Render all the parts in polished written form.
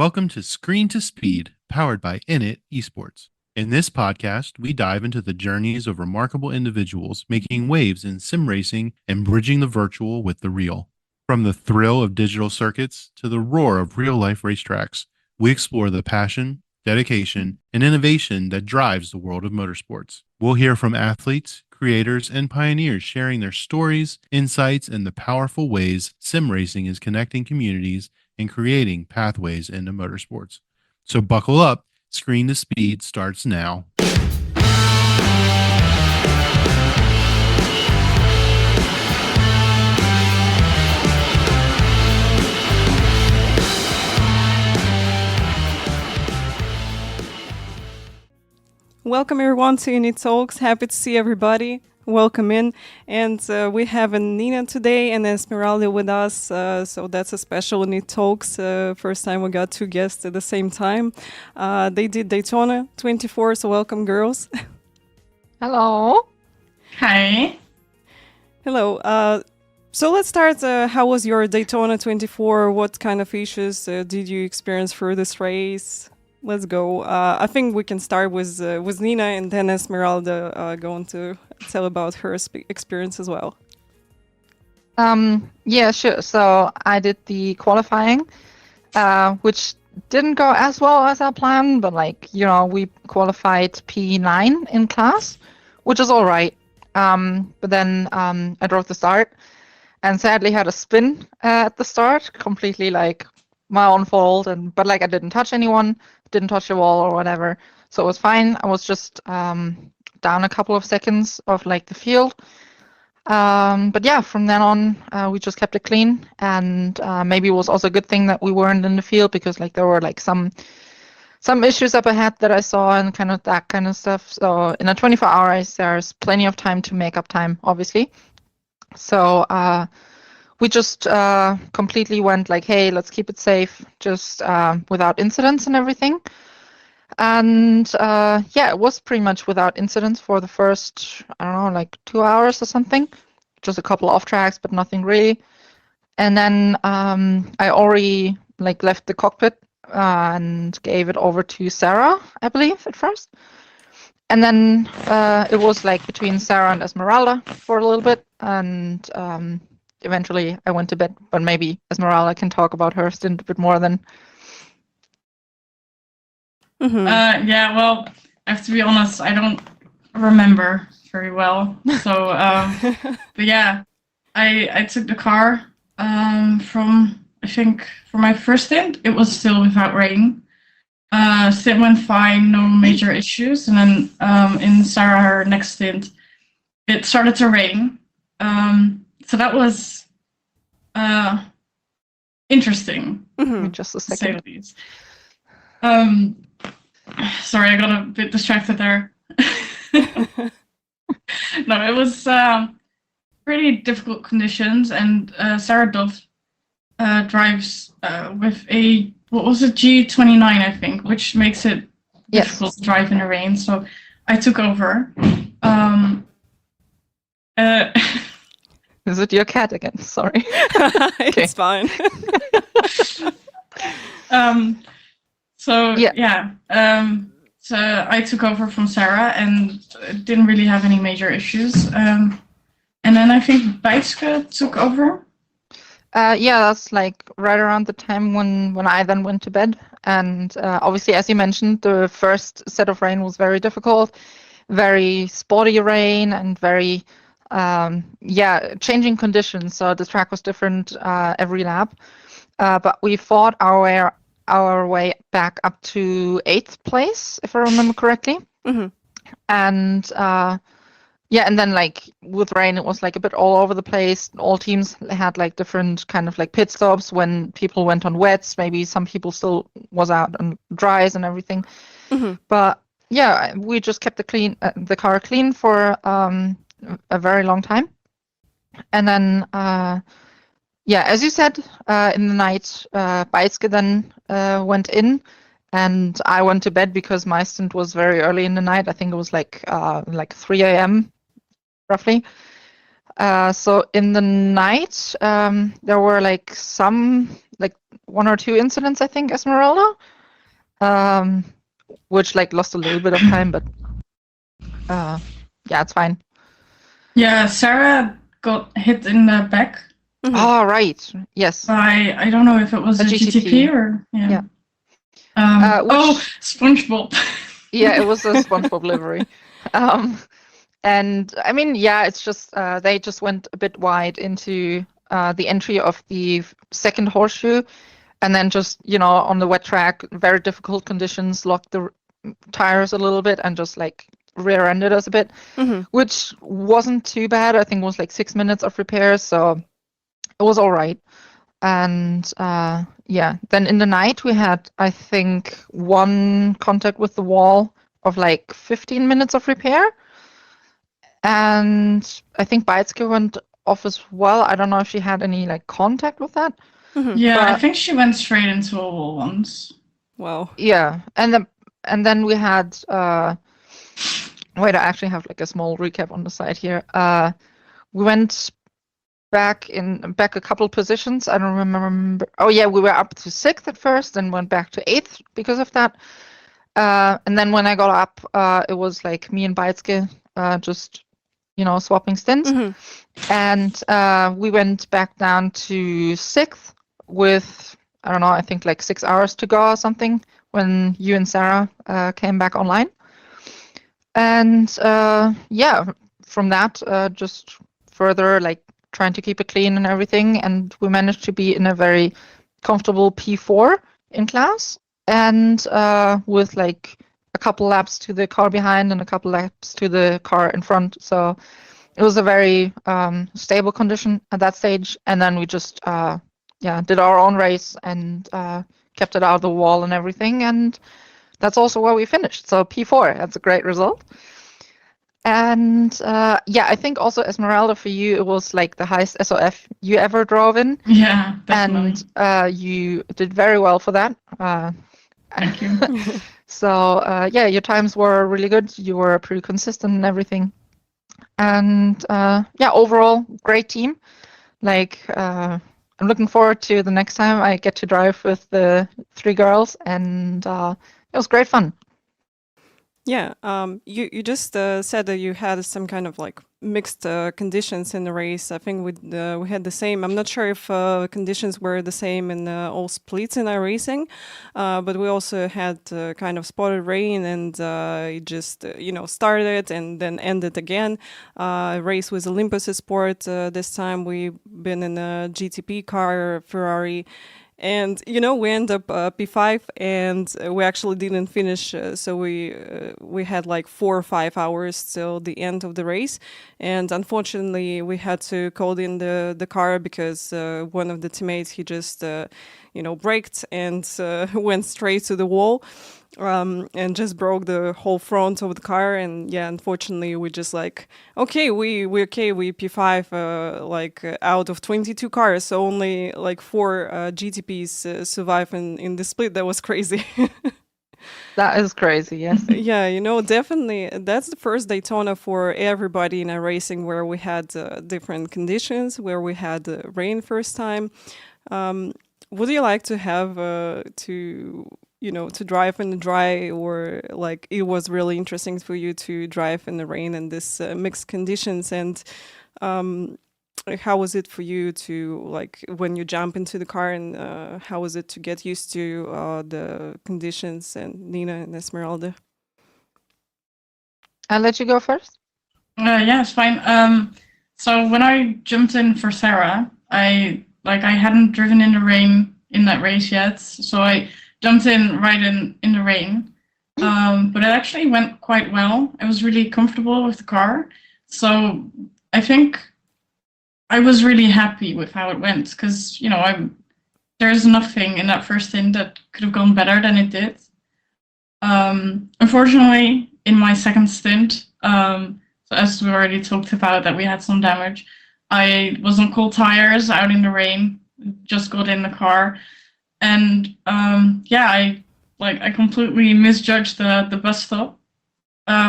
Welcome to Screen to Speed, powered by INIT Esports. In this podcast, we dive into the journeys of remarkable individuals making waves in sim racing and bridging the virtual with the real. From the thrill of digital circuits to the roar of real-life racetracks, we explore the passion, dedication, and innovation that drives the world of motorsports. We'll hear from athletes, creators, and pioneers sharing their stories, insights, and the powerful ways sim racing is connecting communities and creating pathways into motorsports. So buckle up, Screen to Speed starts now. Welcome everyone to INIT Talks. Happy to see everybody. Welcome in. And we have Nina today and Esmeralda with us. So that's a special INIT Talks. First time we got two guests at the same time. They did Daytona 24, so welcome girls. Hello. Hi. Hello. So let's start. How was your Daytona 24? What kind of issues did you experience for this race? Let's go. I think we can start with Nina and then Esmeralda going to tell about her experience as well. Yeah, sure. So I did the qualifying, which didn't go as well as I planned, but we qualified P9 in class, which is all right. But then I drove the start and sadly had a spin at the start, completely my own fault, but I didn't touch anyone, didn't touch the wall or whatever, so it was fine. I was just down a couple of seconds of the field, but yeah, from then on we just kept it clean, and maybe it was also a good thing that we weren't in the field, because there were some issues up ahead that I saw and that kind of stuff. So in a 24-hour race there's plenty of time to make up time, obviously. So we just completely went hey, let's keep it safe, just without incidents and everything. And yeah, it was pretty much without incidents for the first, 2 hours or something. Just a couple off tracks, but nothing really. And then I already left the cockpit and gave it over to Sarah, I believe, at first. And then it was between Sarah and Esmeralda for a little bit, and eventually I went to bed, but maybe Esmeralda can talk about her stint a bit more than. Mm-hmm. Yeah, well, I have to be honest, I don't remember very well. So, but yeah, I took the car from, I think, for my first stint, it was still without rain. Stint went fine, no major issues. And then in Sarah, her next stint, it started to rain. So that was interesting. Mm-hmm. Just a second. Sorry, I got a bit distracted there. No, it was pretty difficult conditions, and Sarah Dove drives with a, what was it, G29, I think, which makes it difficult to drive in the rain. So I took over. Is it your cat again? Sorry. It's fine. So I took over from Sarah and didn't really have any major issues. And then I think Beemsterboer took over. Yeah, that's right around the time when I then went to bed. And obviously, as you mentioned, the first set of rain was very difficult, very spotty rain, and very changing conditions. So the track was different every lap, but we fought our way back up to 8th place, if I remember correctly. Mm-hmm. And and then with rain it was a bit all over the place. All teams had different kind of pit stops when people went on wets. Maybe some people still was out on dries and everything. Mm-hmm. But yeah, we just kept the car clean for a very long time. And then as you said, in the night, Beemsterboer then went in, and I went to bed because my stint was very early in the night. I think it was 3 a.m. roughly. So in the night, there were some like 1 or 2 incidents, I think, Esmeralda, which like lost a little bit of time, but yeah, it's fine. Yeah, Sarah got hit in the back Oh, right. Yes. by, I don't know if it was A a GTP GTP. or Yeah. Oh, SpongeBob. Yeah, it was a SpongeBob livery. And I mean, yeah, it's just they just went a bit wide into the entry of the second horseshoe, and then just, you know, on the wet track, very difficult conditions, locked the tires a little bit and just like rear-ended us a bit, which wasn't too bad. I think it was like 6 minutes of repairs, so it was all right. And yeah, then in the night we had, I think, 1 contact with the wall of like 15 minutes of repair. And I think Beitske went off as well. I don't know if she had any like contact with that. Yeah, I think she went straight into a wall once. Wow. Yeah, and then we had wait, I actually have like a small recap on the side here. We went back a couple positions. I don't remember. Oh yeah, we were up to 6th at first, and went back to 8th because of that. And then when I got up, it was like me and Beitske just, you know, swapping stints. And we went back down to 6th with, I don't know, I think like 6 hours to go or something when you and Sarah came back online. And yeah, from that, just further like trying to keep it clean and everything. And we managed to be in a very comfortable P4 in class, and with like a couple laps to the car behind and a couple laps to the car in front. So it was a very stable condition at that stage. And then we just yeah, did our own race and kept it out of the wall and everything. And that's also where we finished. So P4, that's a great result. And yeah, I think also Esmeralda, for you, it was like the highest SOF you ever drove in. Yeah, definitely. And you did very well for that. Thank you. So yeah, your times were really good. You were pretty consistent and everything. And yeah, overall, great team. Like, I'm looking forward to the next time I get to drive with the 3 girls, and it was great fun. Yeah, you just said that you had some kind of like mixed conditions in the race. I think we had the same. I'm not sure if conditions were the same in all splits in iRacing, but we also had kind of spotted rain, and it just you know, started and then ended again. Race with Olympus Sport. This time we've been in a GTP car, Ferrari. And, you know, we end up P5, and we actually didn't finish. So we had like 4 or 5 hours till the end of the race. And unfortunately, we had to call in the car because one of the teammates, he just, you know, braked and went straight to the wall. And just broke the whole front of the car. And yeah, unfortunately, we just like, okay, we P5 like out of 22 cars, so only like 4 GTPs survive in the split. That was crazy. That is crazy, yes. Yeah, you know, definitely that's the first Daytona for everybody in iRacing where we had different conditions, where we had rain first time. Would you like to have to drive in the dry, or like it was really interesting for you to drive in the rain and this mixed conditions? And how was it for you to, like, when you jump into the car, and how was it to get used to the conditions? And Nina and Esmeralda, I'll let you go first. Yeah, it's fine. So when I jumped in for Sarah, I hadn't driven in the rain in that race yet, so I jumped in right in the rain. But it actually went quite well. I was really comfortable with the car. So I think I was really happy with how it went, because, you know, there's nothing in that first stint that could have gone better than it did. Unfortunately, in my second stint, so as we already talked about, that we had some damage, I was on cold tires out in the rain, just got in the car. And yeah, I completely misjudged the bus stop,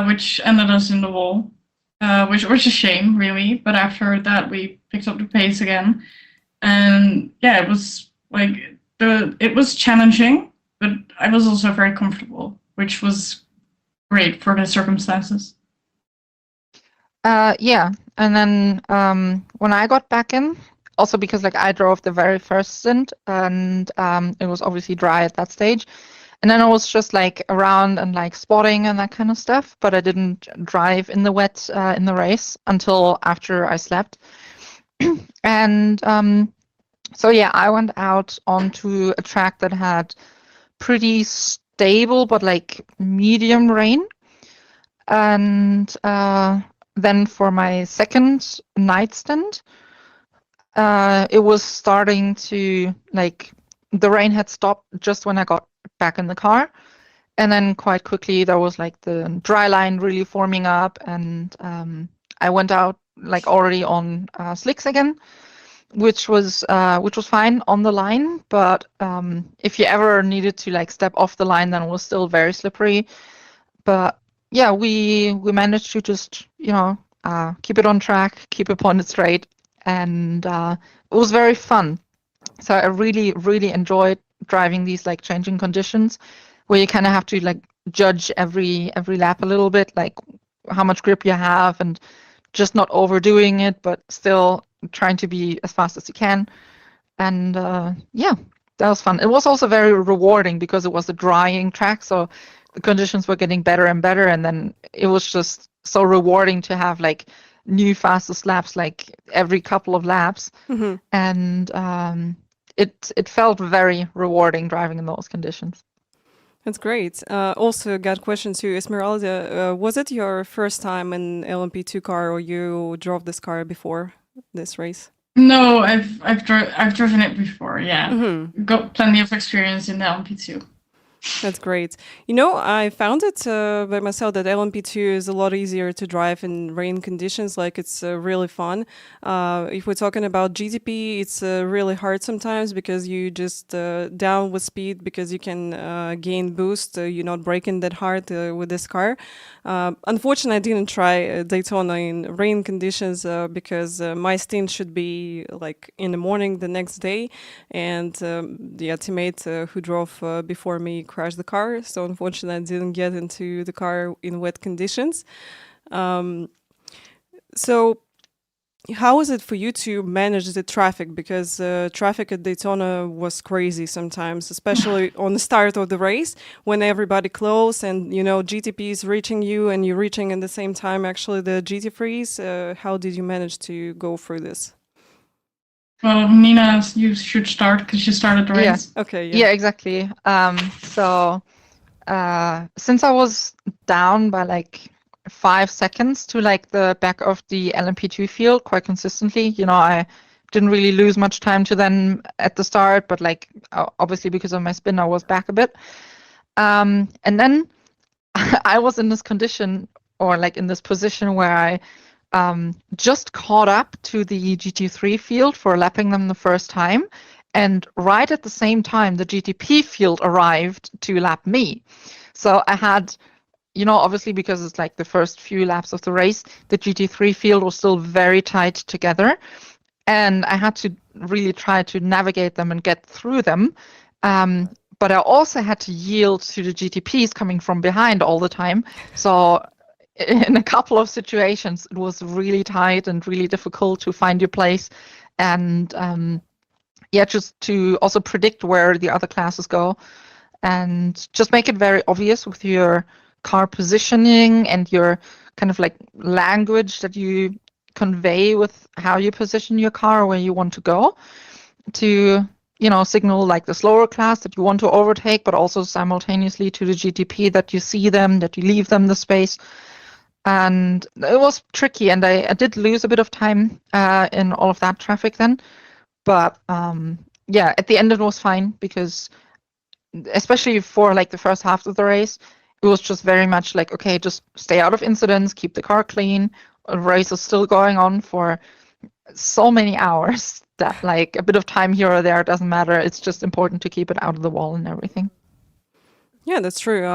which ended us in the wall, which was a shame, really. But after that, we picked up the pace again, and yeah, it was like it was challenging, but I was also very comfortable, which was great for the circumstances. Yeah, and then when I got back in, also because like I drove the very first stint, and it was obviously dry at that stage, and then I was just like around and like spotting and that kind of stuff, but I didn't drive in the wet in the race until after I slept. And so yeah, I went out onto a track that had pretty stable but like medium rain. And then for my second night stint, it was starting to like the rain had stopped just when I got back in the car. And then quite quickly there was like the dry line really forming up, and I went out like already on slicks again, which was fine on the line. But if you ever needed to like step off the line, then it was still very slippery. But yeah, we managed to just keep it on track, keep it pointed straight, and it was very fun. So I really really enjoyed driving these like changing conditions, where you kind of have to like judge every lap a little bit, like how much grip you have, and just not overdoing it, but still trying to be as fast as you can. And yeah, that was fun. It was also very rewarding because it was a drying track, so the conditions were getting better and better, and then it was just so rewarding to have like new fastest laps like every couple of laps. Hmm. And it felt very rewarding driving in those conditions. That's great. Also, got question to Esmeralda. Was it your first time in LMP2 car, or you drove this car before this race? No, I've driven it before. Yeah, Mm-hmm. got plenty of experience in the LMP2. That's great. I found it by myself that LMP2 is a lot easier to drive in rain conditions. Like, it's really fun. If we're talking about GTP, it's really hard sometimes because you just down with speed because you can gain boost. You're not braking that hard with this car. Unfortunately, I didn't try Daytona in rain conditions because my stint should be like in the morning the next day, and the teammate who drove before me crashed the car. So unfortunately, I didn't get into the car in wet conditions. So how is it for you to manage the traffic? Because traffic at Daytona was crazy sometimes, especially on the start of the race when everybody close and GTP is reaching you and you're reaching at the same time actually the GT3s. How did you manage to go through this? Well, Nina, you should start because you started the race. Yeah. Okay. Yeah, exactly. So since I was down by like 5 seconds to like the back of the LMP2 field quite consistently, I didn't really lose much time to them at the start, but like obviously because of my spin, I was back a bit. And then I was in this condition, or like in this position where I just caught up to the GT3 field for lapping them the first time. And right at the same time, the GTP field arrived to lap me. So I had, obviously because it's like the first few laps of the race, the GT3 field was still very tight together. And I had to really try to navigate them and get through them. But I also had to yield to the GTPs coming from behind all the time. So in a couple of situations, it was really tight and really difficult to find your place. And just to also predict where the other classes go, and just make it very obvious with your car positioning and your kind of like language that you convey with how you position your car, where you want to go, to signal like the slower class that you want to overtake, but also simultaneously to the GTP that you see them, that you leave them the space. And it was tricky, and I did lose a bit of time in all of that traffic then. But at the end it was fine, because especially for like the first half of the race, it was just very much like, okay, just stay out of incidents, keep the car clean. The race is still going on for so many hours that like a bit of time here or there doesn't matter. It's just important to keep it out of the wall and everything. Yeah, that's true.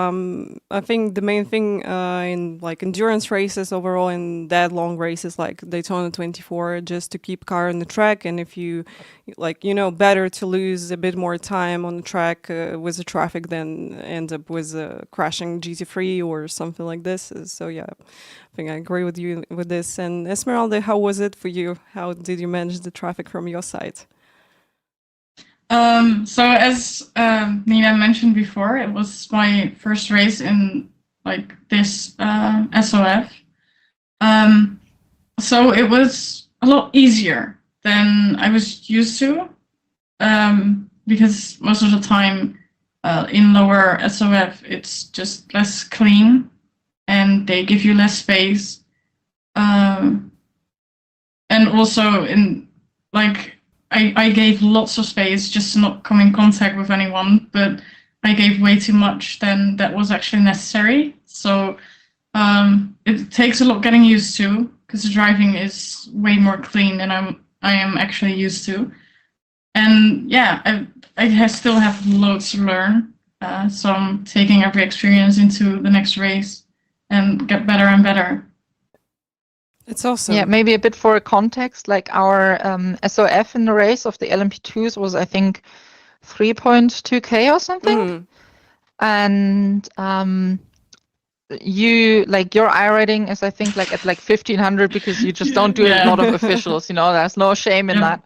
I think the main thing in like endurance races overall, in that long races like Daytona 24, just to keep car on the track. And if you like, better to lose a bit more time on the track with the traffic than end up with crashing GT3 or something like this. So yeah, I think I agree with you with this. And Esmeralda, how was it for you? How did you manage the traffic from your side? So as Nina mentioned before, it was my first race in like this SOF. So it was a lot easier than I was used to, because most of the time in lower SOF it's just less clean and they give you less space. And also in like I gave lots of space just to not come in contact with anyone, but I gave way too much than that was actually necessary. So it takes a lot getting used to, because the driving is way more clean than I am actually used to. And yeah, I still have loads to learn. So I'm taking every experience into the next race and get better and better. It's awesome. Yeah, maybe a bit for context, like our SOF in the race of the LMP2s was, I think, 3.2K or something. And you, like, your iRating is, I think, like at like 1500, because you just don't do a lot of officials, there's no shame in that.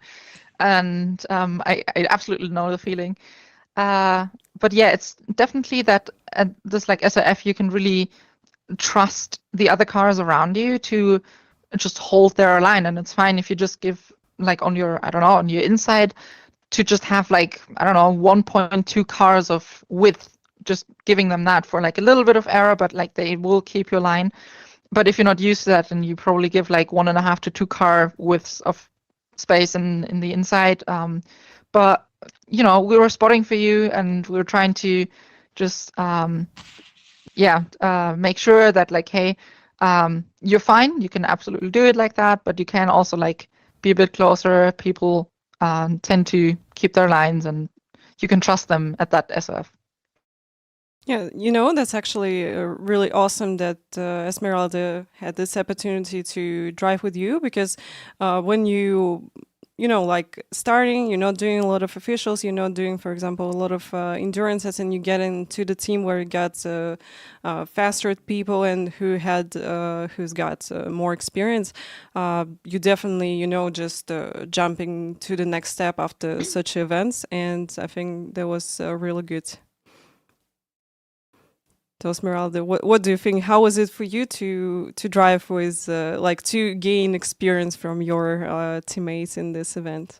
And I absolutely know the feeling. But yeah, it's definitely that at this like SOF, you can really trust the other cars around you to just hold their line, and it's fine if you just give like on your on your inside to just have like 1.2 cars of width, just giving them that for like a little bit of error, but like they will keep your line. But if you're not used to that, then you probably give like 1.5 to 2 car widths of space in the inside. But we were spotting for you, and we were trying to just make sure that like, hey, you're fine, you can absolutely do it like that, but you can also like be a bit closer. People tend to keep their lines, and you can trust them at that SOF. Yeah, that's actually really awesome that Esmeralda had this opportunity to drive with you, because when like starting, you're not doing a lot of officials, you're not doing, for example, a lot of endurances, and you get into the team where you got faster people and who's got more experience. You definitely, just jumping to the next step after such events, and I think that was really good. So Esmeralda, what do you think? How was it for you to drive with, like, to gain experience from your teammates in this event?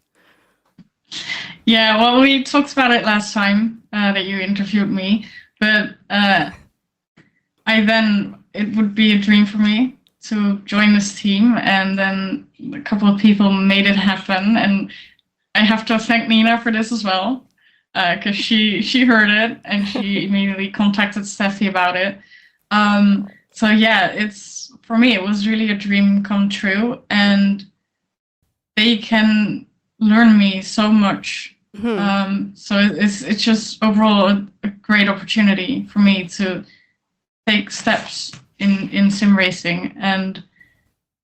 Yeah, well, we talked about it last time that you interviewed me, but it would be a dream for me to join this team, and then a couple of people made it happen, and I have to thank Nina for this as well. Because she heard it and she immediately contacted Steffi about it. So yeah, for me it was really a dream come true, and they can learn me so much. So it's just overall a great opportunity for me to take steps in sim racing, and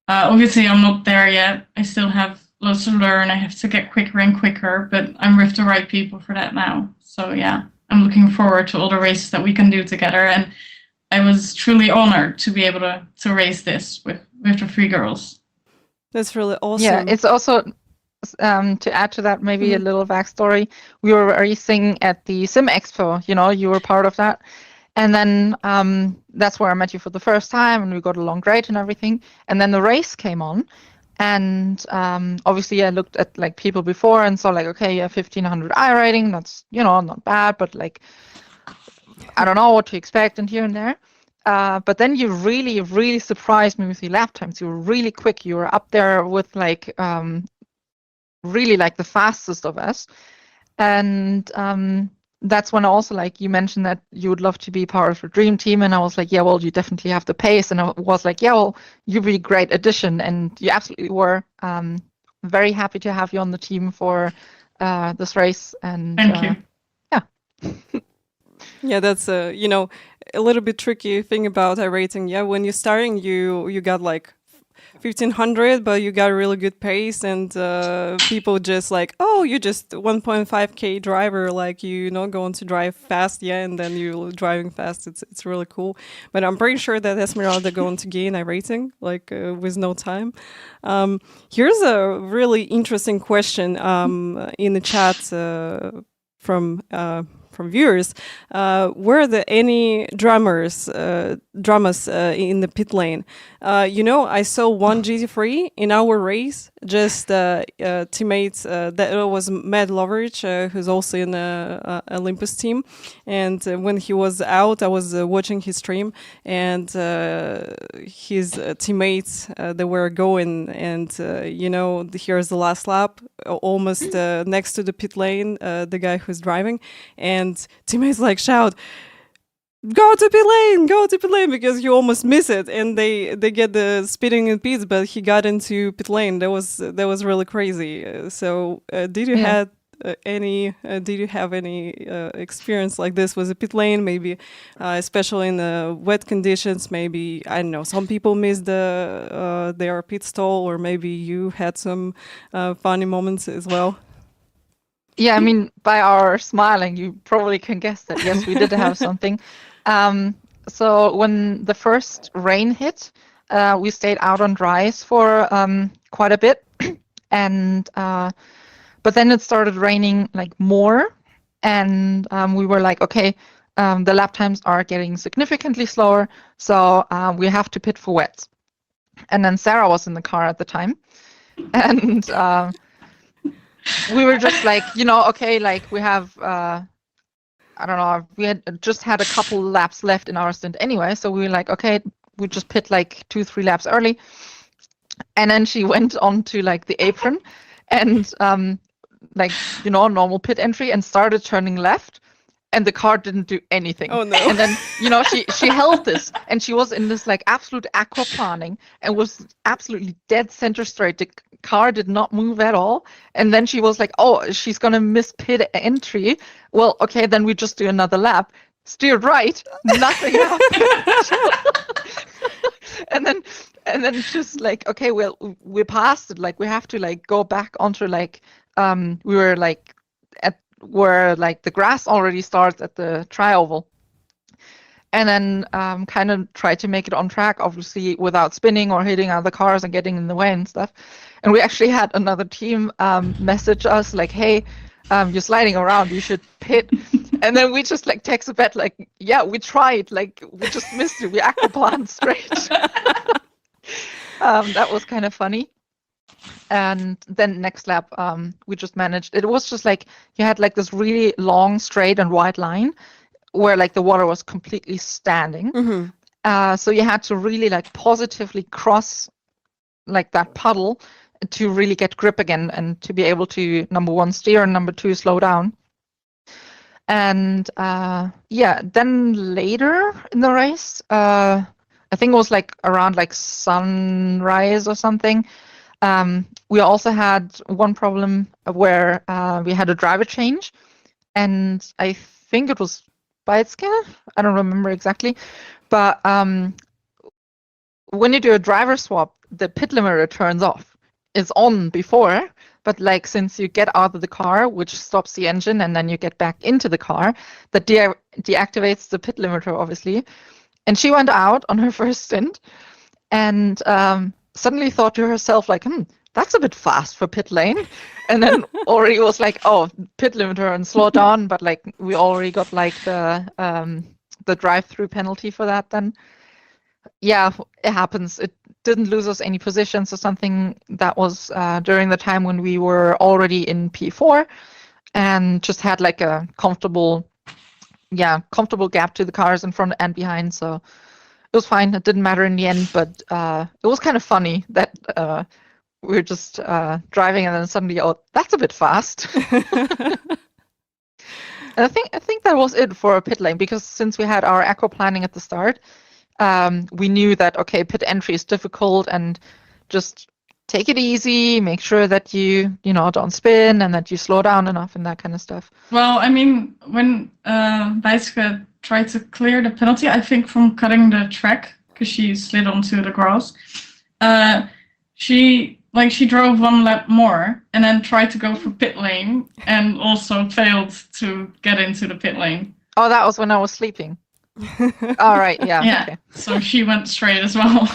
obviously I'm not there yet. I still have lots to learn. I have to get quicker and quicker, but I'm with the right people for that now. So yeah, I'm looking forward to all the races that we can do together. And I was truly honored to be able to race this with the 3 girls. That's really awesome. Yeah, it's also, to add to that, maybe a little backstory. We were racing at the Sim Expo, you were part of that. And then that's where I met you for the first time, and we got along great and everything. And then the race came on. And obviously I looked at like people before and saw like, okay, you have 1500 iRating, that's not bad, but like I don't know what to expect and here and there. But then you really, really surprised me with your lap times. You were really quick. You were up there with like really like the fastest of us. And that's when also, like, you mentioned that you would love to be part of a dream team, and I was like, yeah, well, you definitely have the pace, and I was like, yeah, well, you'd be a great addition, and you absolutely were. Very happy to have you on the team for this race, and thank you. Yeah. Yeah, that's a little bit tricky thing about iRacing. Yeah, when you're starting, you got like 1500, but you got a really good pace, and people just like, oh, you just 1.5k driver, like you're not going to drive fast, yeah, and then you're driving fast. It's really cool. But I'm pretty sure that Esmeralda going to gain iRacing like with no time. Here's a really interesting question in the chat from viewers. Were there any drummers in the pit lane? I saw one GT3 in our race, just teammates. That was Matt Loveridge, who's also in the Olympus team. And when he was out, I was watching his stream, and his teammates they were going, and here's the last lap, almost next to the pit lane, the guy who's driving, and teammates like shout, go to pit lane, because you almost miss it, and they get the speeding in pits, but he got into pit lane. That was really crazy. So did you have any experience like this with a pit lane, maybe especially in the wet conditions? Maybe, I don't know, some people missed their pit stall, or maybe you had some funny moments as well. Yeah, I mean, by our smiling, you probably can guess that, yes, we did have something. So when the first rain hit, we stayed out on dries for quite a bit. And but then it started raining like more. And we were like, okay, the lap times are getting significantly slower, so we have to pit for wets. And then Sarah was in the car at the time. And we were just like, okay, like we have, I don't know, we had just had a couple laps left in our stint anyway. So we were like, okay, we just pit like 2-3 laps early. And then she went on to like the apron and normal pit entry, and started turning left. And the car didn't do anything. Oh no! And then she held this, and she was in this like absolute aquaplaning, and was absolutely dead center straight. The car did not move at all. And then she was like, "Oh, she's gonna miss pit entry. Well, okay, then we just do another lap." Steered right, nothing happened. and then just like, okay, well, we passed it. Like we have to like go back onto like we were like at where like the grass already starts at the tri-oval, and then kind of try to make it on track, obviously without spinning or hitting other cars and getting in the way and stuff. And we actually had another team message us like, hey, you're sliding around, you should pit. And then we just like text back like, yeah, we tried, like we just missed it, we aquaplaned straight. That was kind of funny. And then next lap, we just managed. It was just like you had like this really long, straight and wide line where like the water was completely standing. Mm-hmm. So you had to really like positively cross like that puddle to really get grip again, and to be able to, number one, steer, and number two, slow down. And then later in the race, I think it was like around like sunrise or something. We also had one problem where we had a driver change, and I think it was Baitska. I don't remember exactly, but when you do a driver swap, the pit limiter turns off. It's on before, but like since you get out of the car, which stops the engine, and then you get back into the car, that deactivates the pit limiter, obviously. And she went out on her first stint, and suddenly thought to herself like, that's a bit fast for pit lane. And then already was like, oh, pit limiter and slow down. But like we already got like the drive-through penalty for that then. Yeah, it happens. It didn't lose us any positions or something. That was during the time when we were already in P4 and just had like a comfortable gap to the cars in front and behind. So it was fine. It didn't matter in the end, but it was kind of funny that we were just driving and then suddenly, oh, that's a bit fast. And I think that was it for pit lane, because since we had our aquaplaning at the start, we knew that, okay, pit entry is difficult, and just take it easy, make sure that you don't spin and that you slow down enough and that kind of stuff. Well, I mean, when Weiske tried to clear the penalty, I think from cutting the track, because she slid onto the grass, she drove one lap more and then tried to go for pit lane and also failed to get into the pit lane. Oh, that was when I was sleeping. All right, yeah. Yeah, Okay. so she went straight as well.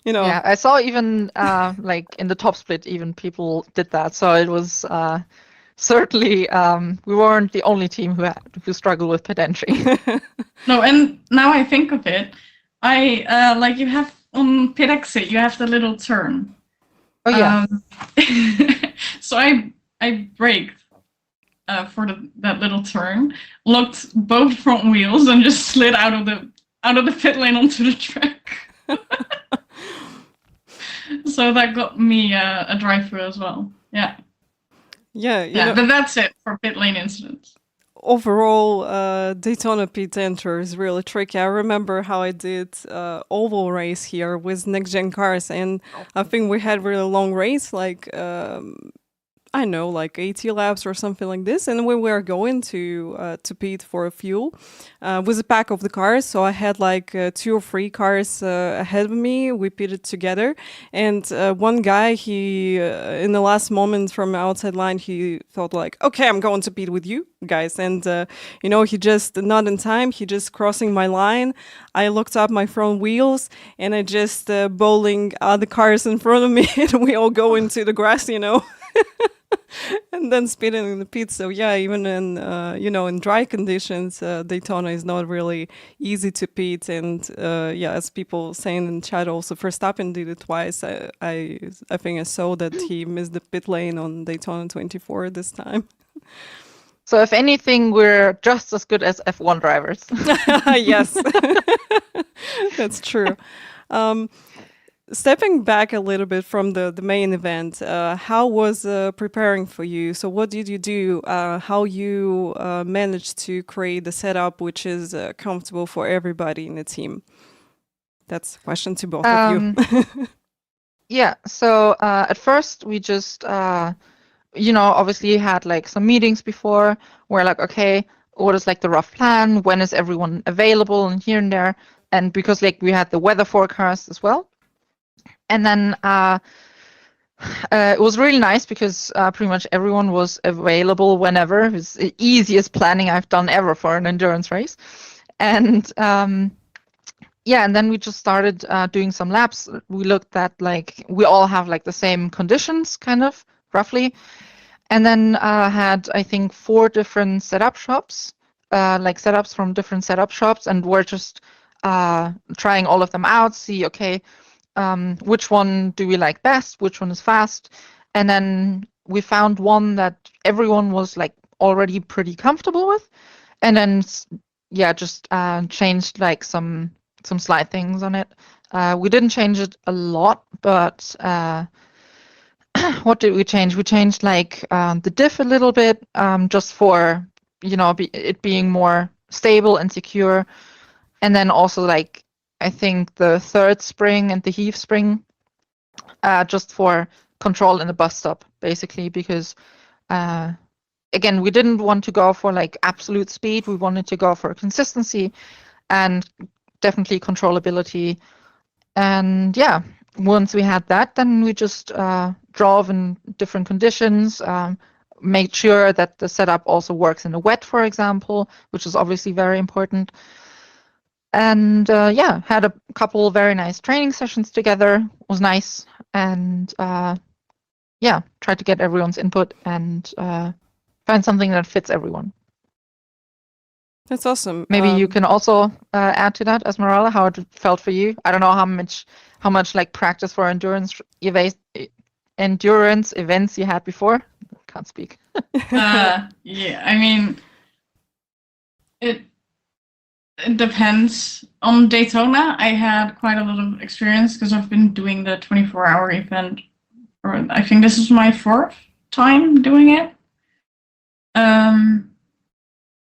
Yeah, I saw even like in the top split, even people did that. So it was certainly we weren't the only team who struggled with pit entry. No, and now I think of it, I like you have on pit exit, you have the little turn. Oh yeah. So I braked for that little turn, locked both front wheels, and just slid out of the pit lane onto the track. So that got me a drive-through as well. Yeah. Yeah, but that's it for pit lane incidents. Overall, Daytona pit enter is really tricky. I remember how I did oval race here with next gen cars, and I think we had really long race, like I know, like 80 laps or something like this. And we were going to pit for fuel with a pack of the cars. So I had like 2 or 3 cars ahead of me. We pitted together. And one guy, he, in the last moment from outside line, he thought like, okay, I'm going to pit with you guys. And, he just not in time. He just crossing my line. I looked up my front wheels and I just bowling other cars in front of me. And we all go into the grass, and then speeding in the pit. So yeah, even in in dry conditions, Daytona is not really easy to pit. And as people saying in chat, also Verstappen did it twice. I think I saw that he missed the pit lane on Daytona 24 this time. So if anything, we're just as good as F1 drivers. Yes, that's true. Stepping back a little bit from the main event, how was preparing for you? So what did you do? How you managed to create the setup which is comfortable for everybody in the team? That's a question to both of you. Yeah, so at first we just, obviously had like some meetings before. We're like, okay, what is like the rough plan? When is everyone available and here and there? And because like we had the weather forecast as well. And then it was really nice because pretty much everyone was available whenever. It was the easiest planning I've done ever for an endurance race. And and then we just started doing some laps. We looked at like we all have like the same conditions, kind of roughly. And then had I think 4 different setup shops, like setups from different setup shops, and we're just trying all of them out. See, okay. Which one do we like best? Which one is fast? And then we found one that everyone was like already pretty comfortable with, and then just changed like some slight things on it. We didn't change it a lot, but what did we change? We changed like the diff a little bit, just for it being more stable and secure, and then also like I think the third spring and the heave spring, just for control in the bus stop, basically, because again, we didn't want to go for like absolute speed. We wanted to go for consistency and definitely controllability. And yeah, once we had that, then we just drove in different conditions, made sure that the setup also works in the wet, for example, which is obviously very important. And had a couple very nice training sessions together. It was nice. And tried to get everyone's input and find something that fits everyone. That's awesome. Maybe you can also add to that, Esmeralda, how it felt for you. I don't know how much like practice for endurance events you had before. Can't speak. I mean, it depends. On Daytona, I had quite a lot of experience because I've been doing the 24-hour event. Or I think this is my 4th time doing it.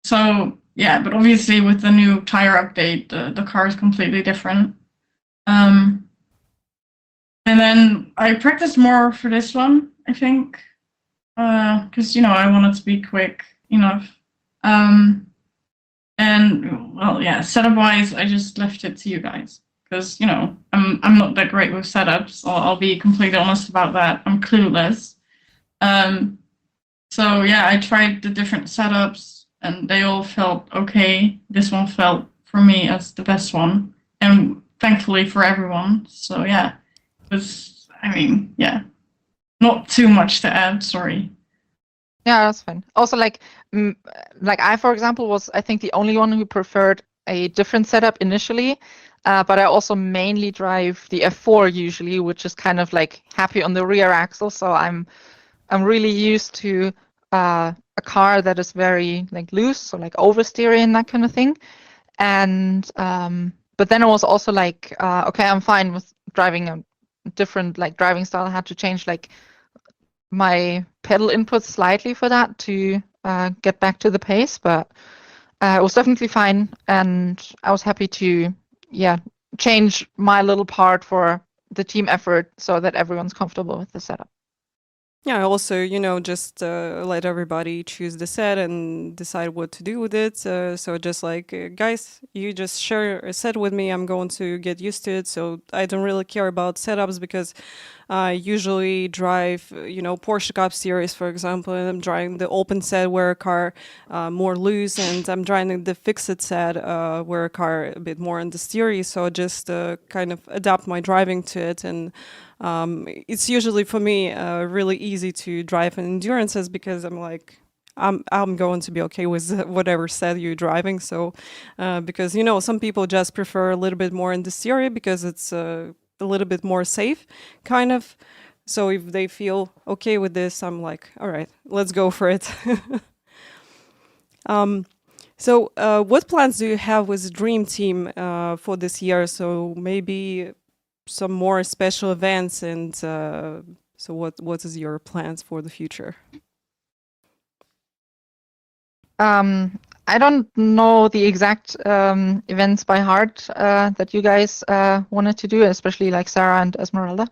So yeah, but obviously with the new tire update, the car is completely different. And And then I practiced more for this one, I think, because I wanted to be quick enough. And well, yeah, setup wise, I just left it to you guys because I'm not that great with setups. I'll be completely honest about that. I'm clueless. So yeah, I tried the different setups and they all felt okay. This one felt for me as the best one, and thankfully for everyone. So yeah, it was. I mean, yeah, not too much to add. Sorry. Yeah, that's fine. Also, like I, for example, was I think the only one who preferred a different setup initially, but I also mainly drive the F4 usually, which is kind of like happy on the rear axle. So I'm really used to a car that is very like loose, so like oversteering and that kind of thing. And but then I was also like, okay, I'm fine with driving a different like driving style. I had to change like my pedal input slightly for that to get back to the pace, but it was definitely fine, and I was happy to change my little part for the team effort so that everyone's comfortable with the setup. Yeah, also, just let everybody choose the set and decide what to do with it. So just like, guys, you just share a set with me. I'm going to get used to it. So I don't really care about setups because I usually drive, Porsche Cup Series, for example, and I'm driving the open set where a car more loose, and I'm driving the fixed set where a car a bit more on the steery. So just kind of adapt my driving to it. And it's usually for me really easy to drive in endurances because I'm like, I'm going to be okay with whatever set you're driving. So because some people just prefer a little bit more in the steery because it's a little bit more safe, kind of. So if they feel okay with this, I'm like, all right, let's go for it. So what plans do you have with Dream Team for this year? So maybe some more special events, and so what is your plans for the future? I don't know the exact events by heart that you guys wanted to do, especially like Sarah and Esmeralda,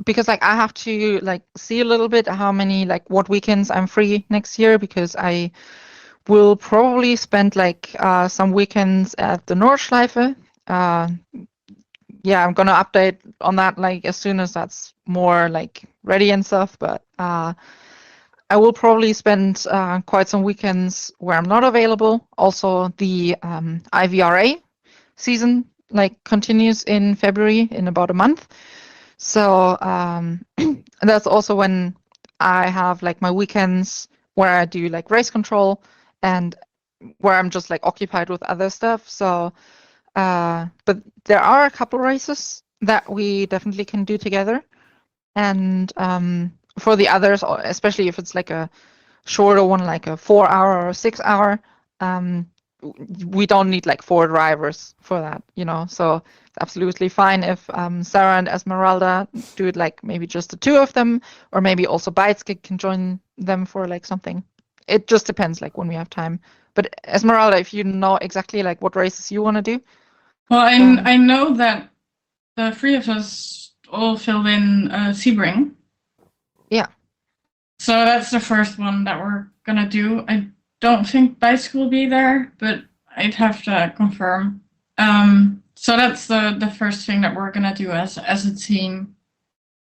because like I have to like see a little bit how many like what weekends I'm free next year, because I will probably spend like some weekends at the Nordschleife. Yeah, I'm gonna update on that like as soon as that's more like ready and stuff, but I will probably spend quite some weekends where I'm not available. Also, the IVRA season like continues in February in about a month. So that's also when I have like my weekends where I do like race control and where I'm just like occupied with other stuff. So, but there are a couple races that we definitely can do together. And for the others, especially if it's like a shorter one, like a 4 hour or 6 hour, we don't need like 4 drivers for that, so it's absolutely fine if Sarah and Esmeralda do it like maybe just the 2 of them, or maybe also Beitske can join them for like something. It just depends like when we have time. But Esmeralda, if you know exactly like what races you want to do. Well, I know that the 3 of us all filled in Sebring. Yeah. So that's the first one that we're gonna do. I don't think Bicycle will be there, but I'd have to confirm. So that's the first thing that we're gonna do as a team.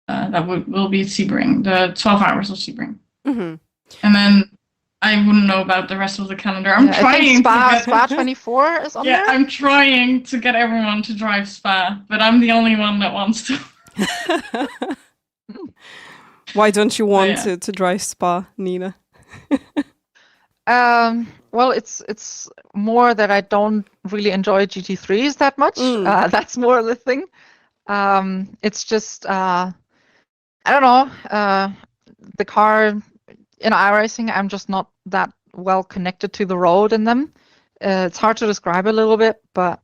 That will be Sebring, the 12 hours of Sebring. Mm-hmm. And then I wouldn't know about the rest of the calendar. I'm trying I think to get Spa 24 is on there. Yeah, I'm trying to get everyone to drive Spa, but I'm the only one that wants to. Why don't you want to drive Spa, Nina? Well, it's more that I don't really enjoy GT3s that much. That's more the thing. It's just I don't know. The car in iRacing, I'm just not that well connected to the road in them. It's hard to describe a little bit, but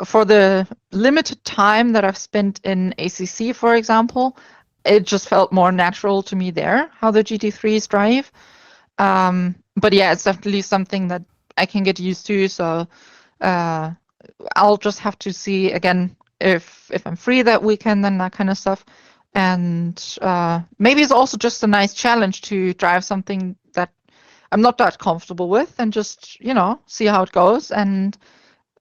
for the limited time that I've spent in ACC, for example, it just felt more natural to me there how the GT3s drive. But yeah, it's definitely something that I can get used to. So I'll just have to see again if I'm free that weekend and that kind of stuff. And maybe it's also just a nice challenge to drive something that I'm not that comfortable with, and just see how it goes, and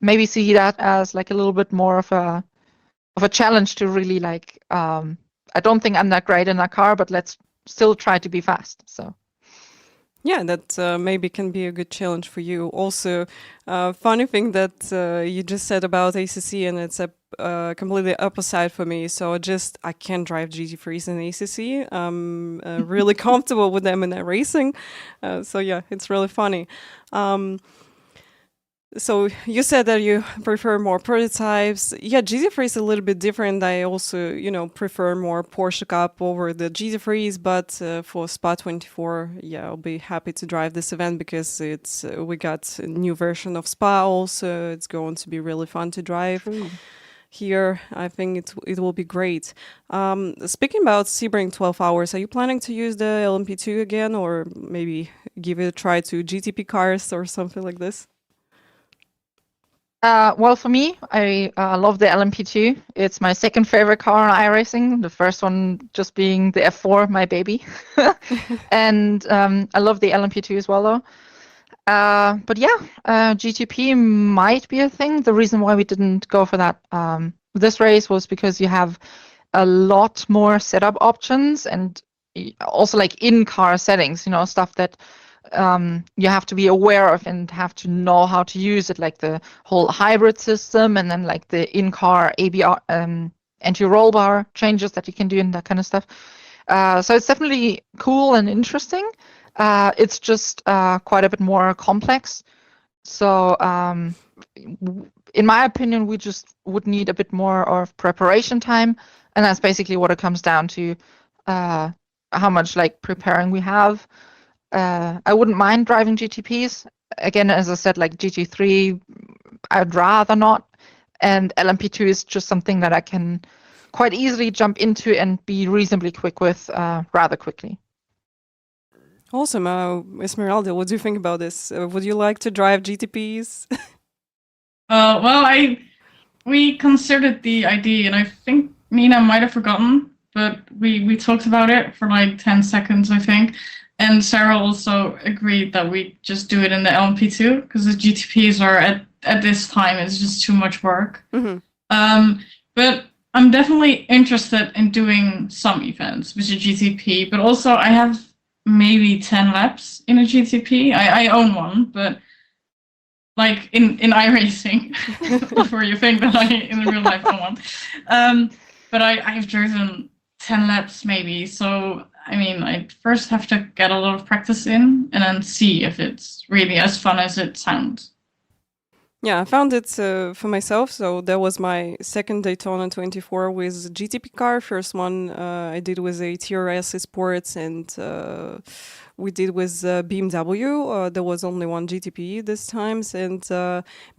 maybe see that as like a little bit more of a challenge to really like. I don't think I'm that great in that car, but let's still try to be fast. So. Yeah, that maybe can be a good challenge for you. Also, funny thing that you just said about ACC, and it's a completely opposite for me. So I can't drive GT3s in ACC. I'm really comfortable with them in racing. So yeah, it's really funny. So you said that you prefer more prototypes. Yeah, GT3 is a little bit different. I also, prefer more Porsche Cup over the GT3s. But for Spa 24, yeah, I'll be happy to drive this event because we got a new version of Spa also. It's going to be really fun to drive. Here, I think it will be great. Speaking about Sebring 12 hours, are you planning to use the LMP2 again, or maybe give it a try to GTP cars or something like this? Well, for me, I love the LMP2. It's my second favorite car on iRacing. The first one just being the F4, my baby. And I love the LMP2 as well, though. But yeah, GTP might be a thing. The reason why we didn't go for that this race was because you have a lot more setup options, and also like in-car settings, stuff that you have to be aware of and have to know how to use it, like the whole hybrid system, and then like the in-car ABR anti-roll bar changes that you can do and that kind of stuff. So it's definitely cool and interesting. It's just quite a bit more complex. So in my opinion, we just would need a bit more of preparation time, and that's basically what it comes down to, how much like preparing we have. I wouldn't mind driving GTPs. Again, as I said, like GT3, I'd rather not. And LMP2 is just something that I can quite easily jump into and be reasonably quick with rather quickly. Awesome. Esmeralda, what do you think about this? Would you like to drive GTPs? Well, we considered the idea, and I think Nina might have forgotten, but we talked about it for like 10 seconds, I think. And Sarah also agreed that we just do it in the LMP2 because the GTPs are at this time, it's just too much work. Mm-hmm. But I'm definitely interested in doing some events with a GTP, but also I have maybe 10 laps in a GTP. I own one, but like in iRacing, where you think that I in real life own one. But I've driven 10 laps maybe, so I mean, I first have to get a lot of practice in and then see if it's really as fun as it sounds. Yeah, I found it for myself. So that was my second Daytona 24 with GTP car. First one I did with a TRS Sports, and we did with BMW. There was only one GTP this time, and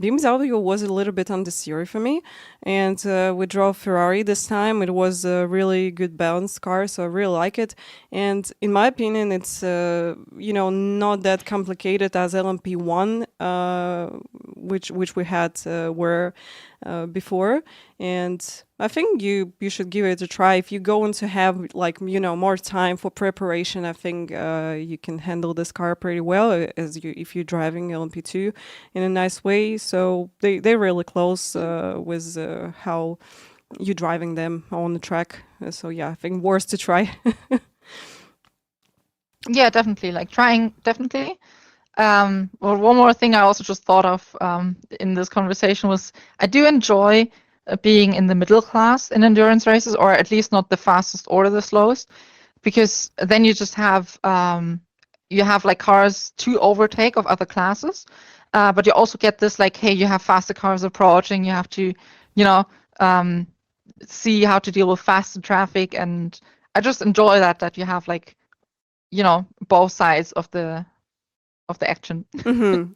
BMW was a little bit understeery for me. And we drove Ferrari this time. It was a really good balanced car, so I really like it. And in my opinion, it's not that complicated as LMP1, which we had before. And I think you should give it a try. If you're going to have more time for preparation, I think you can handle this car pretty well if you're driving LMP2 in a nice way. So they're really close with how you're driving them on the track. So yeah, I think worth to try. Yeah, definitely. Definitely. Well, one more thing I also just thought of in this conversation was I do enjoy being in the middle class in endurance races, or at least not the fastest or the slowest, because then you just have like cars to overtake of other classes, but you also get this like, hey, you have faster cars approaching, you have to see how to deal with faster traffic, and I just enjoy that you have like both sides of the action. Mm-hmm.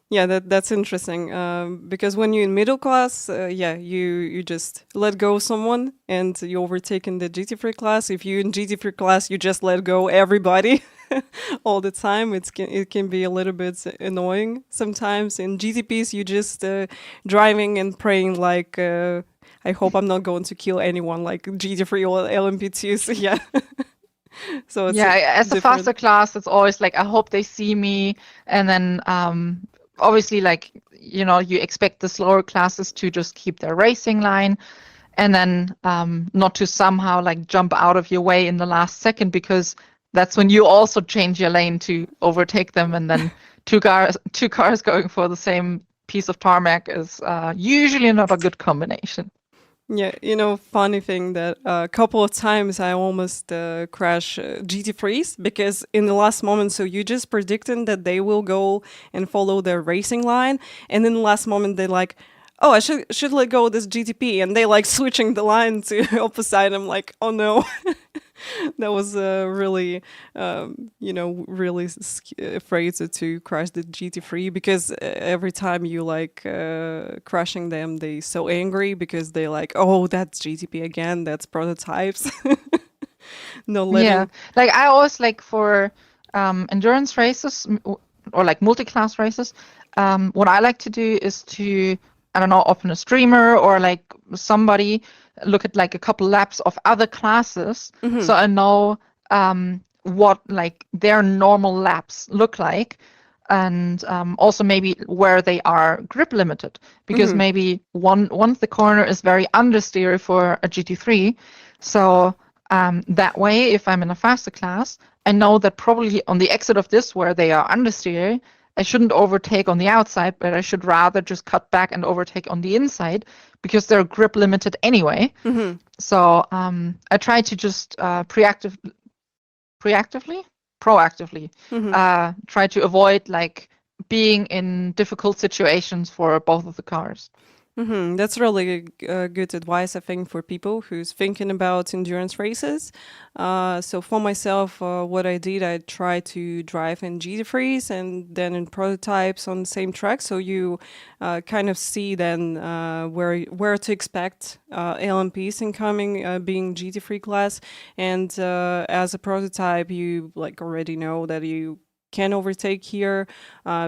Yeah, that's interesting. Because when you're in middle class, you just let go someone and you overtake in the GT3 class. If you're in GT3 class, you just let go everybody all the time. It can be a little bit annoying sometimes. In GTPs, you just driving and praying like I hope I'm not going to kill anyone like GT3 or LMP2. So yeah. So it's as a different. faster class, it's always like, I hope they see me. And then obviously, like, you know, you expect the slower classes to just keep their racing line, and then not to somehow like jump out of your way in the last second, because that's when you also change your lane to overtake them, and then two cars going for the same piece of tarmac is usually not a good combination. Yeah, you know, funny thing that a couple of times I almost crash GT3s because in the last moment, so you just predicting that they will go and follow their racing line, and in the last moment they're like, oh, I should let go of this GTP, and they like switching the line to opposite. I'm like, oh no. That was really, you know, really afraid to crash the GT3 because every time you like crashing them, they so angry because they like, oh, that's GTP again, that's prototypes. No letting. Yeah, like I always like for endurance races or like multi-class races, what I like to do is to, I don't know, open a streamer or like somebody look at like a couple laps of other classes, so I know what like their normal laps look like, and also maybe where they are grip limited, because maybe once the corner is very understeer for a GT3, so that way if I'm in a faster class, I know that probably on the exit of this where they are understeer, I shouldn't overtake on the outside, but I should rather just cut back and overtake on the inside because they're grip limited anyway. So I try to just proactively try to avoid like being in difficult situations for both of the cars. That's really good advice, I think, for people who's thinking about endurance races. So for myself, what I did, I tried to drive in GT3s and then in prototypes on the same track. So you kind of see then where to expect LMPs incoming, being GT3 class. And as a prototype, you like already know that you can overtake here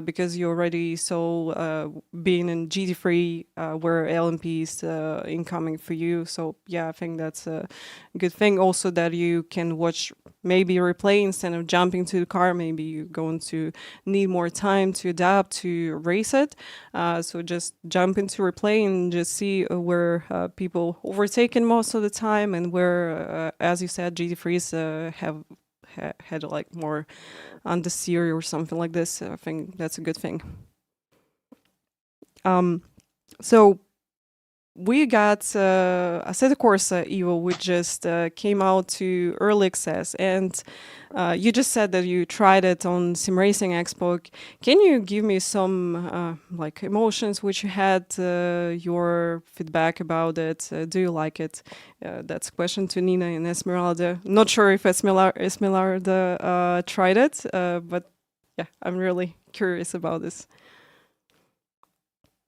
because you already saw being in GT3 where LMP is incoming for you. So yeah, I think that's a good thing. Also that you can watch maybe a replay instead of jumping to the car. Maybe you're going to need more time to adapt to race it. So just jump into replay and just see where people overtaken most of the time and where, as you said, GT3s had like more understeer or something like this. I think that's a good thing. So we got Assetto Corsa Evo, which just came out to early access, and you just said that you tried it on Sim Racing Expo. Can you give me some like emotions which you had, your feedback about it? Do you like it? That's a question to Nina and Esmeralda. Not sure if Esmeralda tried it, but yeah, I'm really curious about this.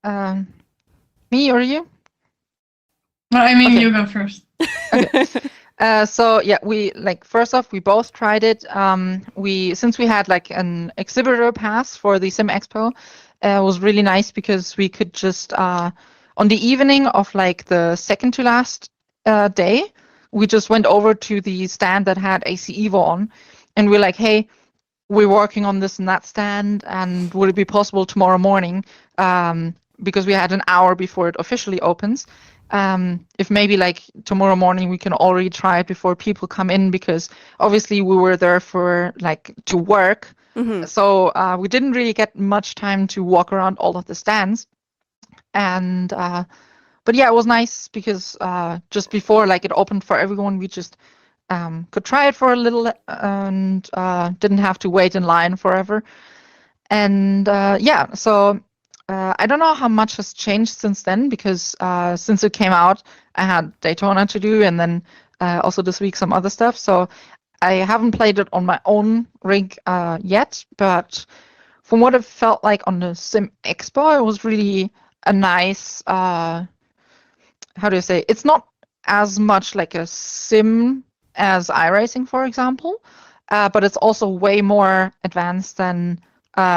Me or you? Well, I mean, Okay. you go first. Okay. So yeah, we like first off we both tried it. Since we had like an exhibitor pass for the Sim Expo, it was really nice because we could just on the evening of like the second to last day, we just went over to the stand that had AC Evo on, and we're like, hey, we're working on this and that stand, and would it be possible tomorrow morning? Because we had an hour before it officially opens. If maybe like tomorrow morning we can already try it before people come in, because obviously we were there for like to work, so we didn't really get much time to walk around all of the stands. And but yeah, it was nice because just before like it opened for everyone, we just could try it for a little and didn't have to wait in line forever. And yeah, so I don't know how much has changed since then, because since it came out, I had Daytona to do, and then also this week some other stuff. So I haven't played it on my own rig yet, but from what it felt like on the Sim Expo, it was really a nice, how do you say, it's not as much like a sim as iRacing, for example, but it's also way more advanced than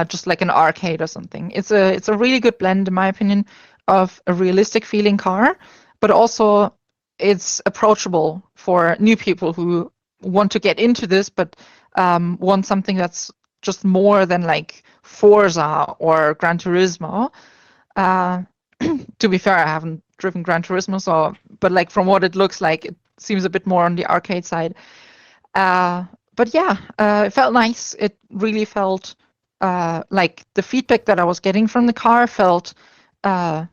just like an arcade or something. It's a really good blend, in my opinion, of a realistic feeling car, but also it's approachable for new people who want to get into this, but want something that's just more than like Forza or Gran Turismo. To be fair, I haven't driven Gran Turismo, but like from what it looks like, it seems a bit more on the arcade side. But yeah, it felt nice. It really felt like the feedback that I was getting from the car felt, as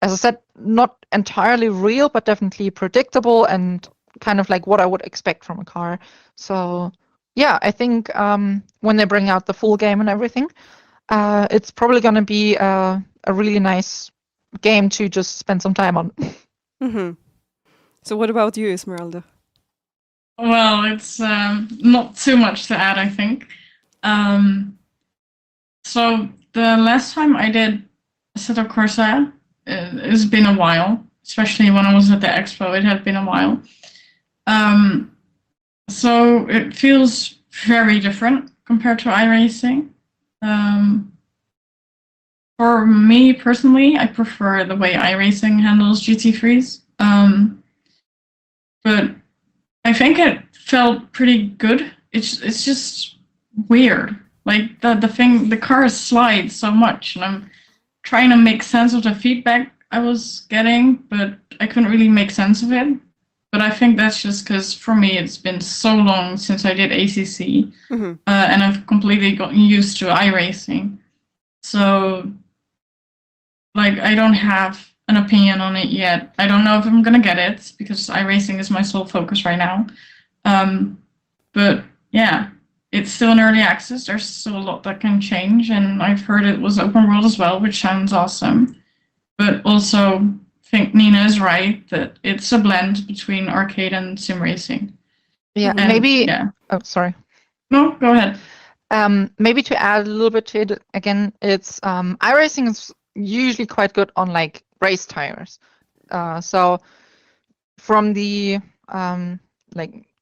I said, not entirely real, but definitely predictable and kind of like what I would expect from a car. So yeah, I think when they bring out the full game and everything, it's probably going to be a really nice game to just spend some time on. Mm-hmm. So what about you, Esmeralda? Well, it's not too much to add, I think. So the last time I did Assetto Corsa, it's been a while, especially when I was at the expo, it had been a while. So it feels very different compared to iRacing. For me personally, I prefer the way iRacing handles GT3s. But I think it felt pretty good. It's just weird. Like the car slides so much, and I'm trying to make sense of the feedback I was getting, but I couldn't really make sense of it. But I think that's just because for me it's been so long since I did ACC, and I've completely gotten used to iRacing. So, like, I don't have an opinion on it yet. I don't know if I'm gonna get it because iRacing is my sole focus right now. But yeah, it's still in early access. There's still a lot that can change, and I've heard it was open world as well, which sounds awesome. But also, I think Nina is right that it's a blend between arcade and sim racing. Yeah, And, maybe. Yeah. Oh, sorry. No, go ahead. Maybe to add a little bit to it again, it's iRacing is usually quite good on like race tires. So from the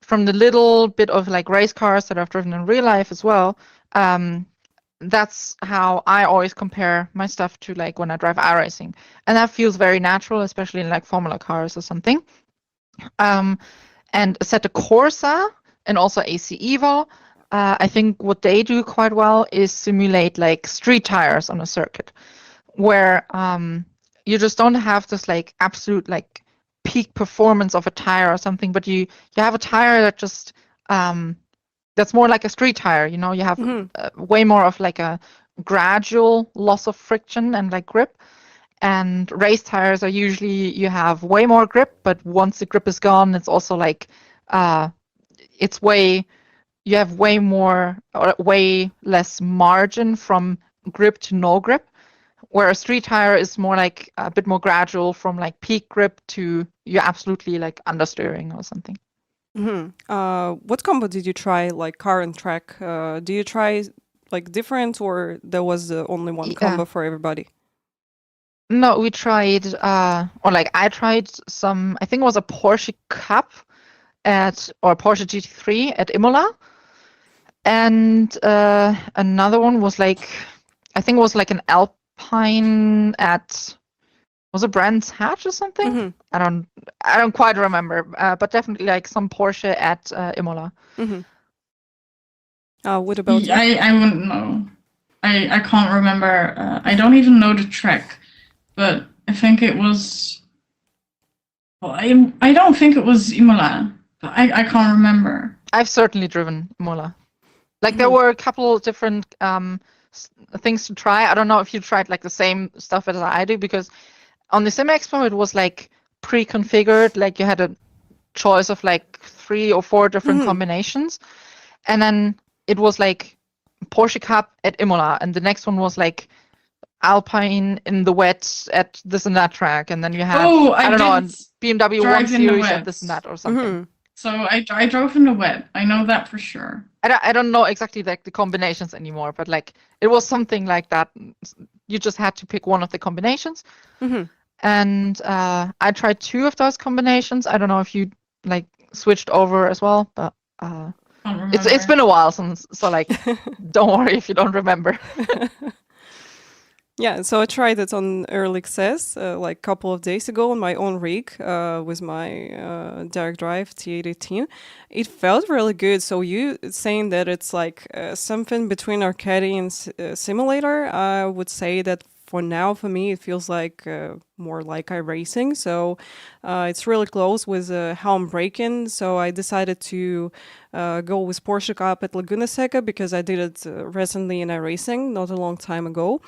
from the little bit of like race cars that I've driven in real life as well, that's how I always compare my stuff to like when I drive iRacing, and that feels very natural, especially in like Formula cars or something. And Assetto Corsa and also AC Evo, I think what they do quite well is simulate like street tires on a circuit, where you just don't have this like absolute like peak performance of a tire or something, but you have a tire that just that's more like a street tire. You know, you have way more of like a gradual loss of friction and like grip. And race tires are usually you have way more grip, but once the grip is gone, it's also like you have way more or way less margin from grip to no grip, where a street tire is more like a bit more gradual from like peak grip to you're absolutely like understeering or something. What combo did you try, like car and track? Do you try like different, or there was only one combo for everybody? No, we tried, or like I tried some, I think it was a Porsche Cup or Porsche GT3 at Imola. And another one was like, I think it was like an Alpine was it Brands Hatch or something? I don't quite remember, but definitely like some Porsche at Imola. What about you? I wouldn't know. I can't remember. I don't even know the track, but I think it was. Well, I don't think it was Imola, but I can't remember. I've certainly driven Imola. Like there were a couple different things to try. I don't know if you tried like the same stuff as I do, because on the Sim Expo it was like pre-configured. Like you had a choice of like 3 or 4 different combinations, and then it was like Porsche Cup at Imola, and the next one was like Alpine in the wet at this and that track, and then you have I don't know, BMW 1 Series at this and that or something. So I drove in the wet. I know that for sure. I don't know exactly like the combinations anymore, but like it was something like that. You just had to pick one of the combinations, and I tried 2 of those combinations. I don't know if you like switched over as well, but it's been a while since. So like, don't worry if you don't remember. Yeah, so I tried it on early access like a couple of days ago on my own rig with my direct drive T818. It felt really good. So you saying that it's like something between arcade and simulator, I would say that for now, for me, it feels like more like iRacing. So it's really close with how I'm braking. So I decided to go with Porsche Cup at Laguna Seca because I did it recently in iRacing, not a long time ago.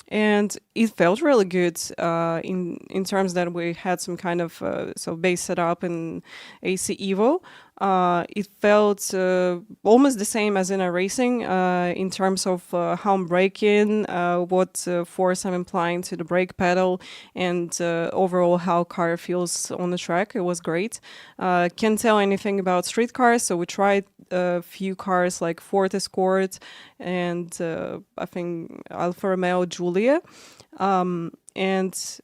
And it felt really good in terms that we had some kind of base setup in AC Evo. It felt almost the same as in iRacing in terms of how I'm braking, what force I'm applying to the brake pedal, and overall how car feels on the track. It was great. Can't tell anything about street cars, so we tried a few cars like Ford Escort and I think Alfa Romeo Giulia. And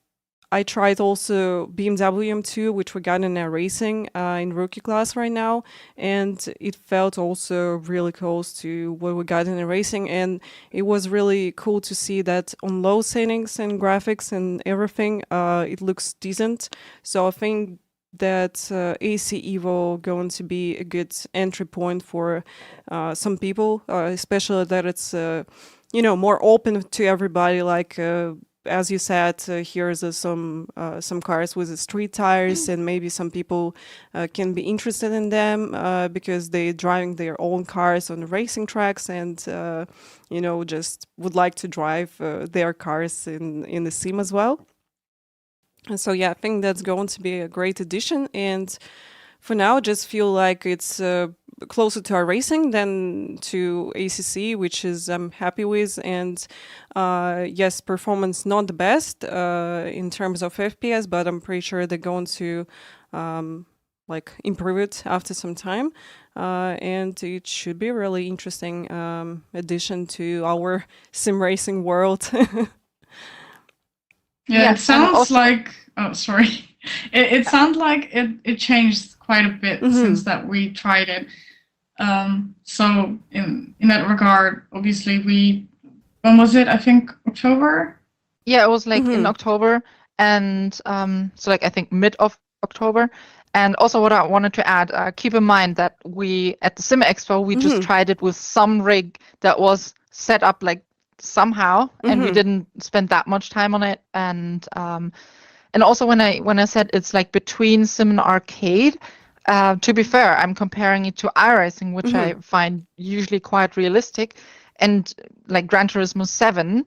I tried also BMW M2, which we got in our racing in rookie class right now, and it felt also really close to what we got in the racing. And it was really cool to see that on low settings and graphics and everything, it looks decent. So I think that AC Evo going to be a good entry point for some people, especially that it's more open to everybody. Like as you said, here's some cars with street tires, and maybe some people can be interested in them because they're driving their own cars on the racing tracks, and just would like to drive their cars in the sim as well. And so, yeah, I think that's going to be a great addition. And for now, I just feel like it's closer to iRacing than to ACC, which is I'm happy with. And yes, performance not the best in terms of FPS, but I'm pretty sure they're going to improve it after some time. And it should be a really interesting addition to our sim racing world. Yeah, it sounds like. Oh, sorry. It sounds like it changed quite a bit since that we tried it. So in that regard, obviously when was it? I think October. Yeah, it was like in October, and so like I think mid of October. And also, what I wanted to add, keep in mind that we at the Sim Expo we just tried it with some rig that was set up like somehow, and we didn't spend that much time on it. And also when I said it's like between sim and arcade, to be fair, I'm comparing it to iRacing, which I find usually quite realistic, and like Gran Turismo 7,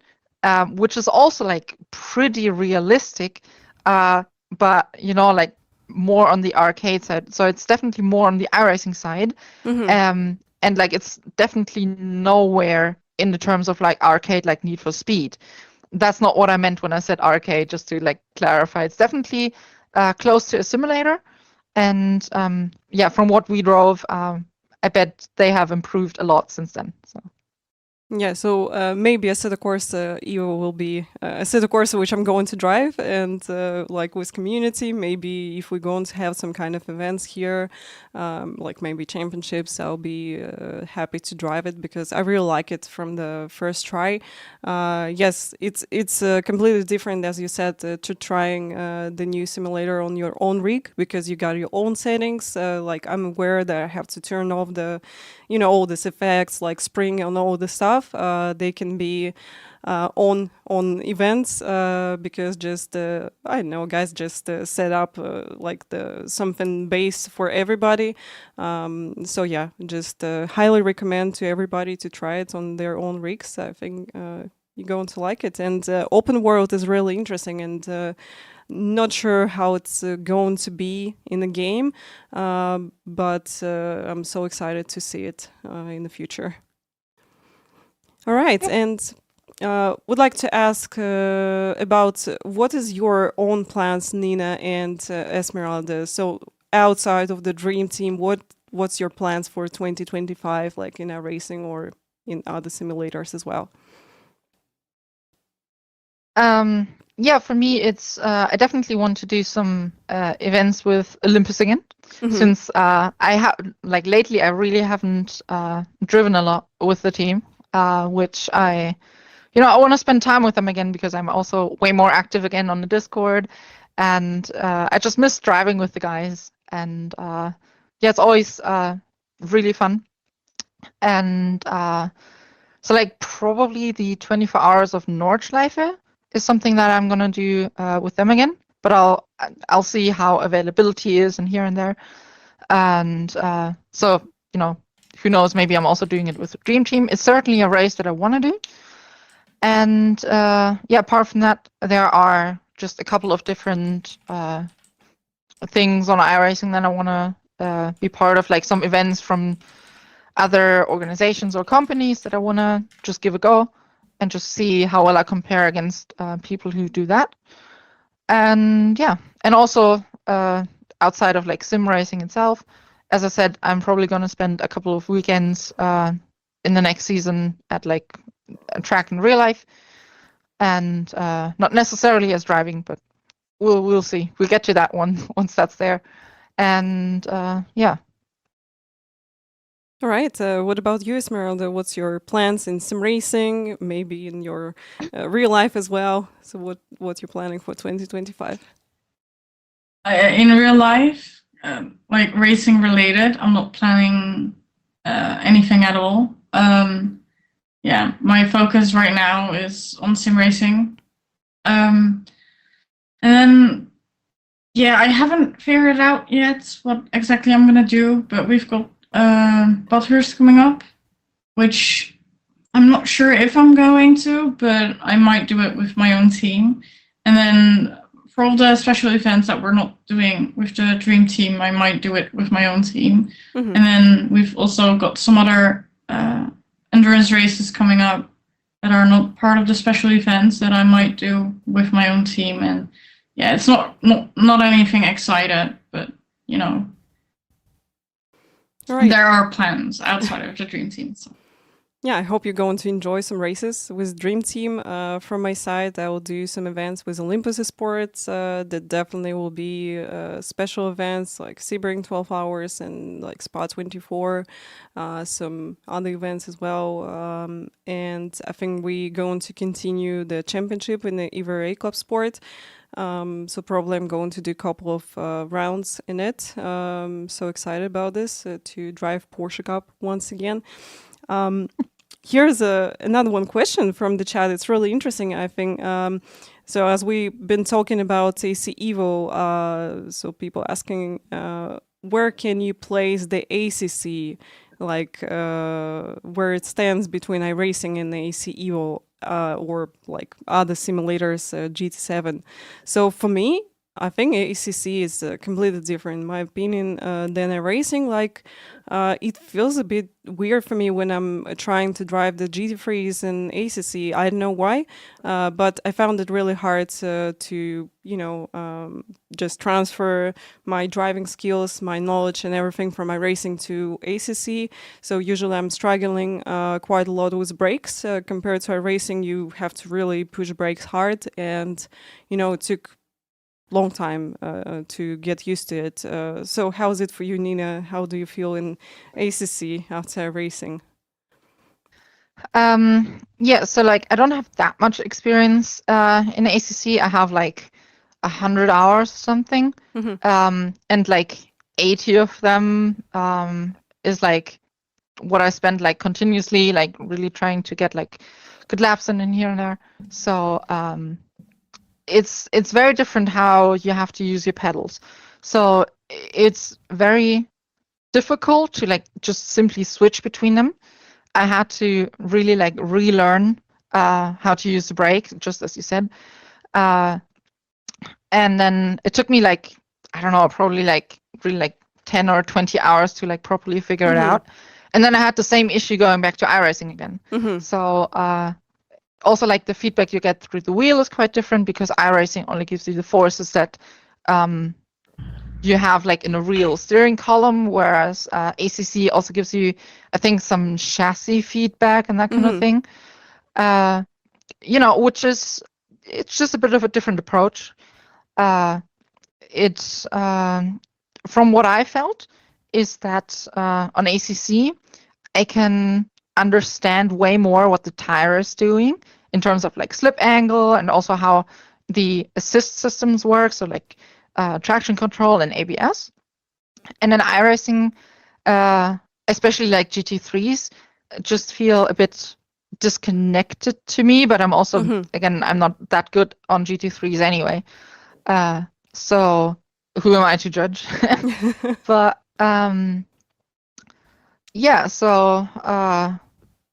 which is also like pretty realistic, but like more on the arcade side. So it's definitely more on the iRacing side, and like it's definitely nowhere in the terms of like arcade, like Need for Speed. That's not what I meant when I said arcade, just to like clarify. It's definitely close to a simulator. And yeah, from what we drove, I bet they have improved a lot since then. So. Yeah, so maybe Assetto Corsa Evo will be Assetto Corsa, which I'm going to drive, and like with community, maybe if we're going to have some kind of events here, like maybe championships, I'll be happy to drive it because I really like it from the first try. Yes, it's completely different, as you said, to trying the new simulator on your own rig because you got your own settings. Like I'm aware that I have to turn off the all these effects like spring and all the stuff. They can be on events because just I don't know, guys just set up like the something base for everybody. So yeah, just highly recommend to everybody to try it on their own rigs. I think you're going to like it. And open world is really interesting, and not sure how it's going to be in the game, but I'm so excited to see it in the future. All right, and would like to ask about what is your own plans, Nina and Esmeralda? So outside of the dream team, what's your plans for 2025, like in iRacing or in other simulators as well? Yeah, for me, it's I definitely want to do some events with Olympus again, since I have like lately I really haven't driven a lot with the team, which I I want to spend time with them again because I'm also way more active again on the Discord, and I just miss driving with the guys. And yeah, it's always really fun. And so like probably the 24 hours of Nordschleife is something that I'm gonna do with them again. But I'll see how availability is and here and there. And so who knows? Maybe I'm also doing it with the Dream Team. It's certainly a race that I want to do. And yeah, apart from that, there are just a couple of different things on iRacing that I want to be part of, like some events from other organizations or companies that I want to just give a go and just see how well I compare against people who do that. And yeah, and also outside of like sim racing itself, as I said, I'm probably going to spend a couple of weekends in the next season at like a track in real life, and not necessarily as driving, but we'll see. We'll get to that one once that's there. And yeah. All right. What about you, Esmeralda? What's your plans in sim racing? Maybe in your real life as well. So what you're planning for 2025? In real life, like racing related, I'm not planning anything at all. Yeah, my focus right now is on sim racing. And then, yeah, I haven't figured out yet what exactly I'm gonna do, but we've got Bathurst coming up, which I'm not sure if I'm going to, but I might do it with my own team. And then for all the special events that we're not doing with the Dream Team, I might do it with my own team. Mm-hmm. And then we've also got some other endurance races coming up that are not part of the special events that I might do with my own team. And yeah, it's not anything excited, but Right. there are plans outside of the Dream Team. So. Yeah, I hope you're going to enjoy some races with Dream Team. From my side, I will do some events with Olympus Sports. That definitely will be special events like Sebring 12 hours and like Spa 24, some other events as well. And I think we're going to continue the championship in the Evo A Club Sport. So probably I'm going to do a couple of rounds in it. So excited about this to drive Porsche Cup once again. Here's another one question from the chat. It's really interesting, I think. So as we've been talking about AC Evo, so people asking where can you place the ACC, like where it stands between iRacing and the AC Evo, or like other simulators, GT7. So for me, I think ACC is completely different, in my opinion, than iRacing. Like, it feels a bit weird for me when I'm trying to drive the GT3s and ACC. I don't know why, but I found it really hard to just transfer my driving skills, my knowledge and everything from iRacing to ACC. So usually I'm struggling quite a lot with brakes. Compared to iRacing, you have to really push brakes hard, and, it took long time to get used to it. So how is it for you, Nina? How do you feel in ACC after racing? Yeah, so like I don't have that much experience in ACC. I have like 100 hours or something, and like 80 of them is like what I spent like continuously, like really trying to get like good laps in here and there. So it's very different how you have to use your pedals. So it's very difficult to like just simply switch between them. I had to really like relearn how to use the brake, just as you said. And then it took me like, I don't know, probably like really like 10 or 20 hours to like properly figure it out. And then I had the same issue going back to iRacing again. So also, like the feedback you get through the wheel is quite different because iRacing only gives you the forces that you have like in a real steering column, whereas ACC also gives you, I think, some chassis feedback and that kind of thing. Which is, it's just a bit of a different approach. It's from what I felt is that on ACC I can understand way more what the tire is doing in terms of like slip angle and also how the assist systems work, so like traction control and ABS. And then iRacing, especially like GT3s, just feel a bit disconnected to me, but I'm also, again, I'm not that good on GT3s anyway. So who am I to judge? But yeah, so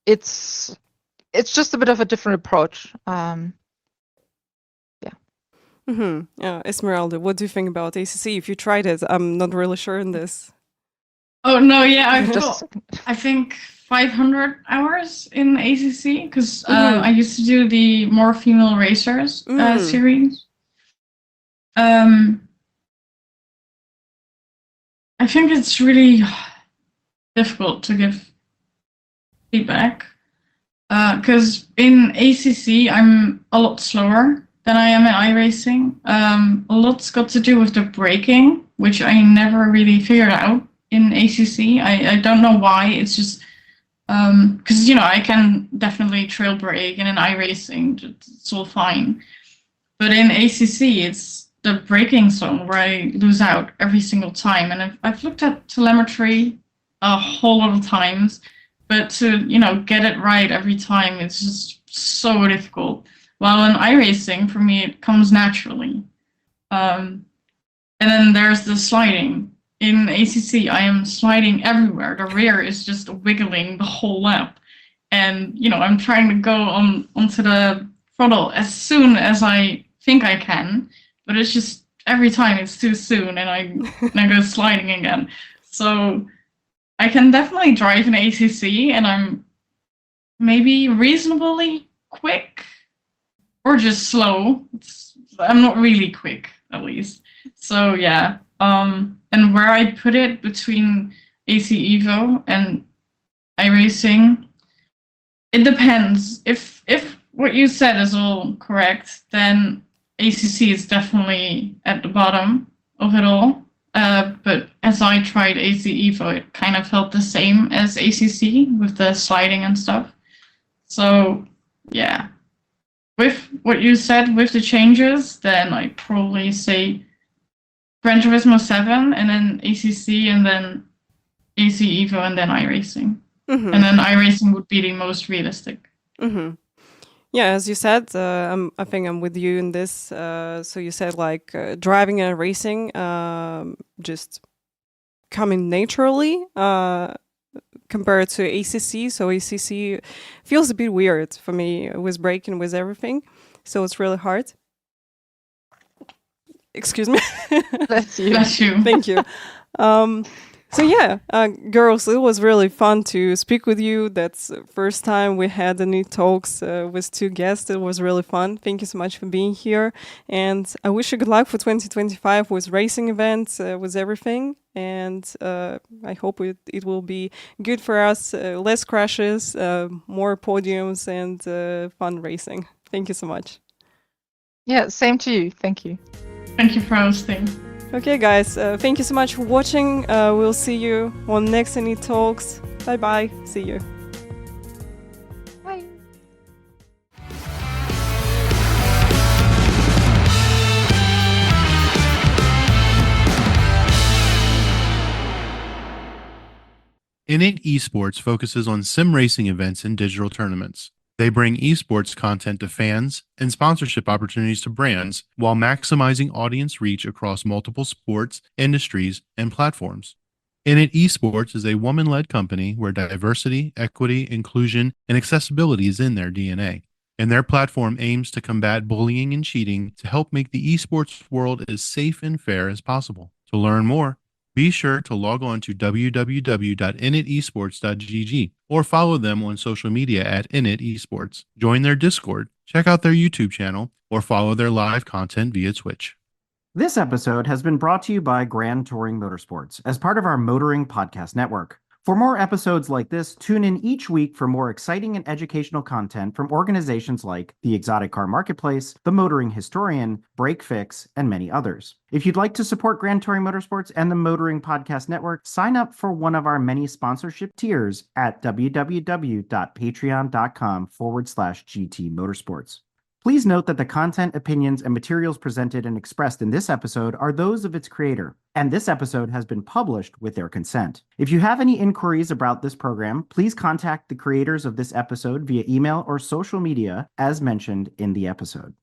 it's just a bit of a different approach. Esmeralda, what do you think about ACC? If you tried it, I'm not really sure in this. Oh no, yeah, I've got I think 500 hours in ACC because I used to do the more female racers series. I think it's really difficult to give feedback because in ACC I'm a lot slower than I am in iRacing. A lot's got to do with the braking, which I never really figured out in ACC. I don't know why. It's just because I can definitely trail brake, and in iRacing it's all fine. But in ACC, it's the braking zone where I lose out every single time. And I've looked at telemetry a whole lot of times, but to get it right every time, it's just so difficult. While in iRacing, for me, it comes naturally. And then there's the sliding. In ACC, I am sliding everywhere. The rear is just wiggling the whole lap. And, I'm trying to go onto the throttle as soon as I think I can, but it's just every time it's too soon and I go sliding again. So I can definitely drive in ACC and I'm maybe reasonably quick or just slow. I'm not really quick, at least. So yeah. And where I put it between AC Evo and iRacing, it depends. If what you said is all correct, then ACC is definitely at the bottom of it all. But as I tried AC Evo, it kind of felt the same as ACC with the sliding and stuff. So yeah, with what you said with the changes, then I'd probably say Gran Turismo 7, and then ACC, and then AC Evo, and then iRacing. And then iRacing would be the most realistic. Yeah, as you said, I think I'm with you in this. So you said like driving and racing just coming naturally compared to ACC. So ACC feels a bit weird for me with braking, with everything. So it's really hard. Excuse me. Bless you. Bless you. Thank you. So yeah, girls, it was really fun to speak with you. That's the first time we had the INIT Talks with two guests. It was really fun. Thank you so much for being here. And I wish you good luck for 2025 with racing events, with everything. And I hope it will be good for us. Less crashes, more podiums, and fun racing. Thank you so much. Yeah, same to you. Thank you. Thank you for hosting. Okay, guys, thank you so much for watching. We'll see you on next INIT Talks. Bye-bye. See you. Bye. INIT Esports focuses on sim racing events and digital tournaments. They bring esports content to fans and sponsorship opportunities to brands while maximizing audience reach across multiple sports, industries, and platforms. INIT Esports is a woman-led company where diversity, equity, inclusion, and accessibility is in their DNA. And their platform aims to combat bullying and cheating to help make the esports world as safe and fair as possible. To learn more, be sure to log on to www.initesports.gg or follow them on social media at INIT Esports. Join their Discord, check out their YouTube channel, or follow their live content via Twitch. This episode has been brought to you by Grand Touring Motorsports as part of our Motoring Podcast Network. For more episodes like this, tune in each week for more exciting and educational content from organizations like the Exotic Car Marketplace, the Motoring Historian, Break Fix, and many others. If you'd like to support Grand Touring Motorsports and the Motoring Podcast Network, sign up for one of our many sponsorship tiers at www.patreon.com/GT Motorsports. Please note that the content, opinions, and materials presented and expressed in this episode are those of its creator, and this episode has been published with their consent. If you have any inquiries about this program, please contact the creators of this episode via email or social media as mentioned in the episode.